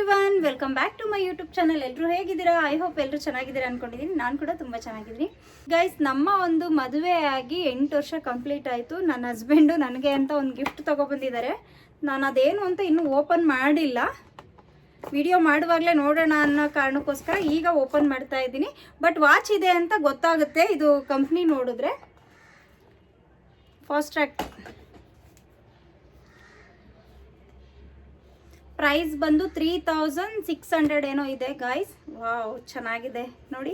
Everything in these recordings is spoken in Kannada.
Everyone, welcome back to my YouTube channel. ಎಲ್ಲರೂ ಹೇಗಿದ್ದೀರಾ? ಐ ಹೋಪ್ ಎಲ್ಲರೂ ಚೆನ್ನಾಗಿದ್ದೀರಾ ಅನ್ಕೊಂಡಿದ್ದೀನಿ. ನಾನು ಕೂಡ ತುಂಬ ಚೆನ್ನಾಗಿದ್ದೀನಿ ಗೈಸ್. ನಮ್ಮ ಒಂದು ಮದುವೆ ಆಗಿ 8 ವರ್ಷ ಕಂಪ್ಲೀಟ್ ಆಯಿತು. ನನ್ನ ಹಸ್ಬೆಂಡು ನನಗೆ ಅಂತ ಒಂದು ಗಿಫ್ಟ್ ತೊಗೊಬಂದಿದ್ದಾರೆ. ನಾನು ಅದೇನು ಅಂತ ಇನ್ನೂ ಓಪನ್ ಮಾಡಿಲ್ಲ. ವಿಡಿಯೋ ಮಾಡುವಾಗಲೇ ನೋಡೋಣ ಅನ್ನೋ ಕಾರಣಕ್ಕೋಸ್ಕರ ಈಗ ಓಪನ್ ಮಾಡ್ತಾ ಇದ್ದೀನಿ. ಬಟ್ ವಾಚ್ ಇದೆ ಅಂತ ಗೊತ್ತಾಗುತ್ತೆ ಇದು ಕಂಪ್ನಿ ನೋಡಿದ್ರೆ. ಫಾಸ್ಟ್ ಟ್ರ್ಯಾಕ್ ಪ್ರೈಸ್ ಬಂದು 3600 ಏನೋ ಇದೆ ಗಾಯ್ಸ್. ವಾವ್, ಚೆನ್ನಾಗಿದೆ ನೋಡಿ.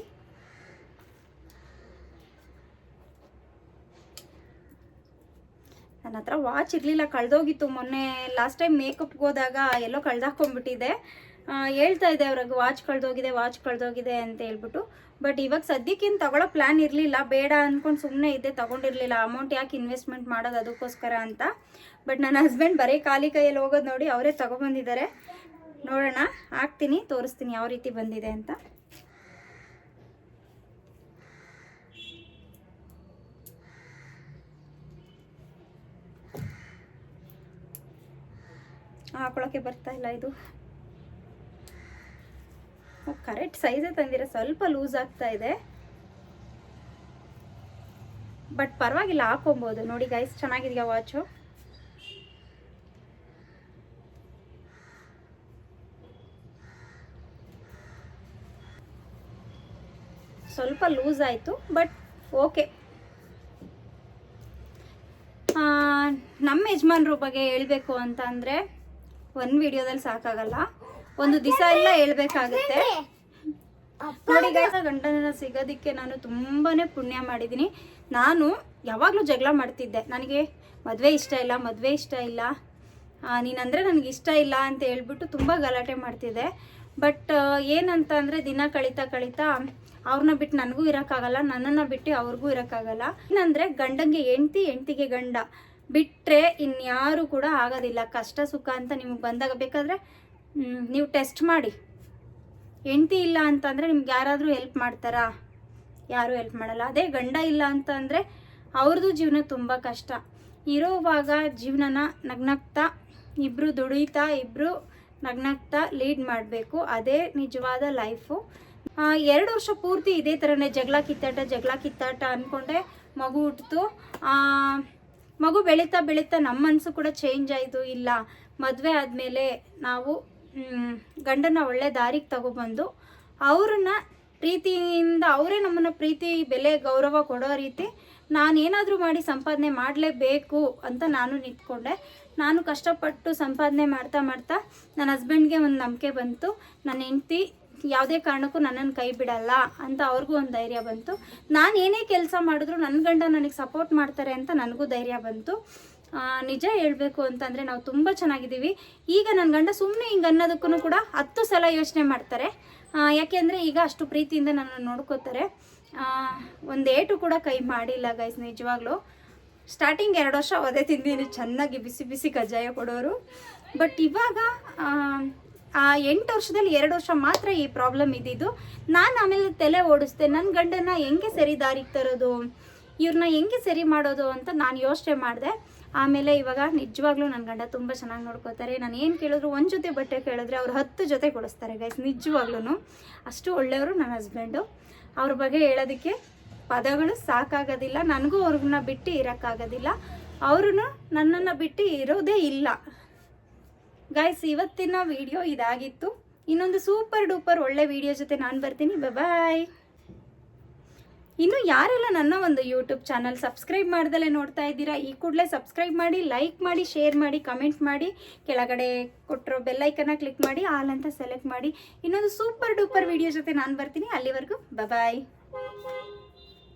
ನನ್ನ ಹತ್ರ ವಾಚ್ ಇರಲಿಲ್ಲ, ಕಳೆದೋಗಿತ್ತು. ಮೊನ್ನೆ ಲಾಸ್ಟ್ ಟೈಮ್ ಮೇಕಪ್ಗೆ ಹೋದಾಗ ಎಲ್ಲೋ ಕಳೆದಾಕೊಂಡ್ಬಿಟ್ಟಿದೆ. ಹೇಳ್ತಾ ಇದ್ದೆ ಅವ್ರಿಗೆ ವಾಚ್ ಕಳೆದೋಗಿದೆ ಅಂತ ಹೇಳ್ಬಿಟ್ಟು. ಬಟ್ ಇವಾಗ ಸದ್ಯಕ್ಕಿಂತ ತಗೊಳ್ಳೋ ಪ್ಲ್ಯಾನ್ ಇರಲಿಲ್ಲ, ಬೇಡ ಅಂದ್ಕೊಂಡು ಸುಮ್ಮನೆ ಇದ್ದೆ, ತೊಗೊಂಡಿರಲಿಲ್ಲ. ಅಮೌಂಟ್ ಯಾಕೆ ಇನ್ವೆಸ್ಟ್ಮೆಂಟ್ ಮಾಡೋದು ಅದಕ್ಕೋಸ್ಕರ ಅಂತ. ಬಟ್ ನನ್ನ ಹಸ್ಬೆಂಡ್ ಬರೀ ಖಾಲಿ ಕೈಯಲ್ಲಿ ಹೋಗೋದು ನೋಡಿ ಅವರೇ ತೊಗೊಬಂದಿದ್ದಾರೆ. ನೋಡೋಣ, ಹಾಕ್ತೀನಿ, ತೋರಿಸ್ತೀನಿ ಯಾವ ರೀತಿ ಬಂದಿದೆ ಅಂತ. ಹಾಕೊಳ್ಳೋಕ್ಕೆ ಬರ್ತಾ ಇಲ್ಲ ಇದು. ಕರೆಕ್ಟ್ ಸೈಜೇ ತಂದಿರ, ಸ್ವಲ್ಪ ಲೂಸ್ ಆಗ್ತಾ ಇದೆ. ಬಟ್ ಪರವಾಗಿಲ್ಲ, ಹಾಕೊಬೋದು. ನೋಡಿ ಗೈಸ್, ಚೆನ್ನಾಗಿದೆಯಾ ವಾಚು? ಸ್ವಲ್ಪ ಲೂಸ್ ಆಯಿತು, ಬಟ್ ಓಕೆ. ನಮ್ಮ ಯಜಮಾನ್ರ ಬಗ್ಗೆ ಹೇಳಬೇಕು ಅಂತ ಅಂದರೆ ಒಂದು ವಿಡಿಯೋದಲ್ಲಿ ಸಾಕಾಗಲ್ಲ, ಒಂದು ದಿವಸ ಎಲ್ಲ ಹೇಳ್ಬೇಕಾಗುತ್ತೆ. ನೋಡಿ ಗೈಸ್, ಗಂಡನ ಸಿಗೋದಕ್ಕೆ ನಾನು ತುಂಬಾ ಪುಣ್ಯ ಮಾಡಿದ್ದೀನಿ. ನಾನು ಯಾವಾಗಲೂ ಜಗಳ ಮಾಡ್ತಿದ್ದೆ. ನನಗೆ ಮದುವೆ ಇಷ್ಟ ಇಲ್ಲ, ನೀನಂದರೆ ನನಗೆ ಇಷ್ಟ ಇಲ್ಲ ಅಂತ ಹೇಳ್ಬಿಟ್ಟು ತುಂಬ ಗಲಾಟೆ ಮಾಡ್ತಿದ್ದೆ. ಬಟ್ ಏನಂತ ಅಂದರೆ ದಿನ ಕಳೀತಾ ಅವ್ರನ್ನ ಬಿಟ್ಟು ನನಗೂ ಇರೋಕ್ಕಾಗಲ್ಲ, ನನ್ನನ್ನು ಬಿಟ್ಟು ಅವ್ರಿಗೂ ಇರೋಕ್ಕಾಗಲ್ಲ. ಏನಂದರೆ ಗಂಡಂಗೆ ಹೆಂಡ್ತಿಗೆ ಗಂಡ ಬಿಟ್ಟರೆ ಇನ್ಯಾರೂ ಕೂಡ ಆಗೋದಿಲ್ಲ. ಕಷ್ಟ ಸುಖ ಅಂತ ನಿಮಗೆ ಬಂದಾಗ ಬೇಕಾದರೆ ನೀವು ಟೆಸ್ಟ್ ಮಾಡಿ. ಹೆಂಡ್ತಿ ಇಲ್ಲ ಅಂತಂದರೆ ನಿಮ್ಗೆ ಯಾರಾದರೂ ಹೆಲ್ಪ್ ಮಾಡ್ತಾರಾ? ಯಾರೂ ಹೆಲ್ಪ್ ಮಾಡಲ್ಲ. ಅದೇ ಗಂಡ ಇಲ್ಲ ಅಂತಂದರೆ ಅವ್ರದ್ದು ಜೀವನ ತುಂಬ ಕಷ್ಟ. ಇರೋವಾಗ ಜೀವನನ ನಗ್ನಗ್ತಾ ಇಬ್ಬರು ದುಡಿತಾ ಇಬ್ಬರು ನಗ್ನಗ್ತಾ ಲೀಡ್ ಮಾಡಬೇಕು. ಅದೇ ನಿಜವಾದ ಲೈಫು. 2 ವರ್ಷ ಪೂರ್ತಿ ಇದೇ ಥರನೇ ಜಗಳ ಕಿತ್ತಾಟ ಅಂದ್ಕೊಂಡೆ ಮಗು ಹುಟ್ಟಿತು. ಮಗು ಬೆಳೀತಾ ನಮ್ಮ ಮನಸ್ಸು ಕೂಡ ಚೇಂಜ್ ಆಯಿತು. ಇಲ್ಲ, ಮದುವೆ ಆದಮೇಲೆ ನಾವು ಗಂಡನ ಒಳ್ಳೆ ದಾರಿಗೆ ತಗೊಬಂದು ಅವ್ರನ್ನ ಪ್ರೀತಿಯಿಂದ, ಅವರೇ ನಮ್ಮನ್ನು ಪ್ರೀತಿ ಬೆಲೆ ಗೌರವ ಕೊಡೋ ರೀತಿ ನಾನೇನಾದರೂ ಮಾಡಿ ಸಂಪಾದನೆ ಮಾಡಲೇಬೇಕು ಅಂತ ನಾನು ನಿಂತ್ಕೊಂಡೆ. ನಾನು ಕಷ್ಟಪಟ್ಟು ಸಂಪಾದನೆ ಮಾಡ್ತಾ ನನ್ನ ಹಸ್ಬೆಂಡ್ಗೆ ಒಂದು ನಂಬಿಕೆ ಬಂತು. ನನ್ನ ಹೆಂಡ್ತಿ ಯಾವುದೇ ಕಾರಣಕ್ಕೂ ನನ್ನನ್ನು ಕೈ ಬಿಡಲ್ಲ ಅಂತ ಅವ್ರಿಗೂ ಒಂದು ಧೈರ್ಯ ಬಂತು. ನಾನು ಏನೇ ಕೆಲಸ ಮಾಡಿದ್ರು ನನ್ನ ಗಂಡ ನನಗೆ ಸಪೋರ್ಟ್ ಮಾಡ್ತಾರೆ ಅಂತ ನನಗೂ ಧೈರ್ಯ ಬಂತು. ನಿಜ ಹೇಳಬೇಕು ಅಂತಂದರೆ ನಾವು ತುಂಬ ಚೆನ್ನಾಗಿದ್ದೀವಿ. ಈಗ ನನ್ನ ಗಂಡ ಸುಮ್ಮನೆ ಹಿಂಗೆ ಅನ್ನೋದಕ್ಕೂ ಕೂಡ 10 ಸಲ ಯೋಚನೆ ಮಾಡ್ತಾರೆ. ಯಾಕೆಂದರೆ ಈಗ ಅಷ್ಟು ಪ್ರೀತಿಯಿಂದ ನನ್ನನ್ನು ನೋಡ್ಕೋತಾರೆ. ಒಂದು ಏಟು ಕೂಡ ಕೈ ಮಾಡಿಲ್ಲ ಗೈಸ್, ನಿಜವಾಗ್ಲೂ. ಸ್ಟಾರ್ಟಿಂಗ್ 2 ವರ್ಷ ಒದೆ ತಿಂದಿನಿ, ಚೆನ್ನಾಗಿ ಬಿಸಿ ಕಜ್ಜಾಯ ಕೊಡೋರು. ಬಟ್ ಇವಾಗ 8 ವರ್ಷದಲ್ಲಿ 2 ವರ್ಷ ಮಾತ್ರ ಈ ಪ್ರಾಬ್ಲಮ್ ಇದ್ದಿದ್ದು. ನಾನು ಆಮೇಲೆ ತಲೆ ಓಡಿಸ್ದೆ, ನನ್ನ ಗಂಡನ ಹೆಂಗೆ ಸರಿ ದಾರಿಗೆ ತರೋದು, ಇವ್ರನ್ನ ಹೆಂಗೆ ಸರಿ ಮಾಡೋದು ಅಂತ ನಾನು ಯೋಚನೆ ಮಾಡಿದೆ. ಆಮೇಲೆ ಇವಾಗ ನಿಜವಾಗ್ಲೂ ನನ್ನ ಗಂಡ ತುಂಬ ಚೆನ್ನಾಗಿ ನೋಡ್ಕೋತಾರೆ. ನಾನು ಏನು ಕೇಳಿದ್ರು, ಒಂದು ಜೊತೆ ಬಟ್ಟೆ ಕೇಳಿದ್ರೆ ಅವ್ರು 10 ಜೊತೆ ಕೊಡಿಸ್ತಾರೆ ಗೈಸ್. ನಿಜವಾಗ್ಲೂ ಅಷ್ಟು ಒಳ್ಳೆಯವರು ನನ್ನ ಹಸ್ಬೆಂಡು. ಅವ್ರ ಬಗ್ಗೆ ಹೇಳೋದಕ್ಕೆ ಪದಗಳು ಸಾಕಾಗೋದಿಲ್ಲ. ನನಗೂ ಅವ್ರನ್ನ ಬಿಟ್ಟು ಇರೋಕ್ಕಾಗೋದಿಲ್ಲ, ಅವರು ನನ್ನನ್ನು ಬಿಟ್ಟು ಇರೋದೇ ಇಲ್ಲ ಗೈಸ್. ಇವತ್ತಿನ ವಿಡಿಯೋ ಇದಾಗಿತ್ತು. ಇನ್ನೊಂದು ಸೂಪರ್ ಡೂಪರ್ ಒಳ್ಳೆ ವಿಡಿಯೋ ಜೊತೆ ನಾನು ಬರ್ತೀನಿ. ಬಾಯ್. ಇನ್ನು ಯಾರೆಲ್ಲ ನನ್ನ ಒಂದು ಯೂಟ್ಯೂಬ್ ಚಾನಲ್ ಸಬ್ಸ್ಕ್ರೈಬ್ ಮಾಡ್ದಲೇ ನೋಡ್ತಾ ಇದ್ದೀರಾ, ಈ ಕೂಡಲೇ ಸಬ್ಸ್ಕ್ರೈಬ್ ಮಾಡಿ, ಲೈಕ್ ಮಾಡಿ, ಶೇರ್ ಮಾಡಿ, ಕಮೆಂಟ್ ಮಾಡಿ, ಕೆಳಗಡೆ ಕೊಟ್ಟಿರೋ ಬೆಲ್ಲೈಕನ್ನ ಕ್ಲಿಕ್ ಮಾಡಿ, ಆಲ್ ಅಂತ ಸೆಲೆಕ್ಟ್ ಮಾಡಿ. ಇನ್ನೊಂದು ಸೂಪರ್ ಡೂಪರ್ ವಿಡಿಯೋ ಜೊತೆ ನಾನು ಬರ್ತೀನಿ. ಅಲ್ಲಿವರೆಗೂ ಬಾಯ್.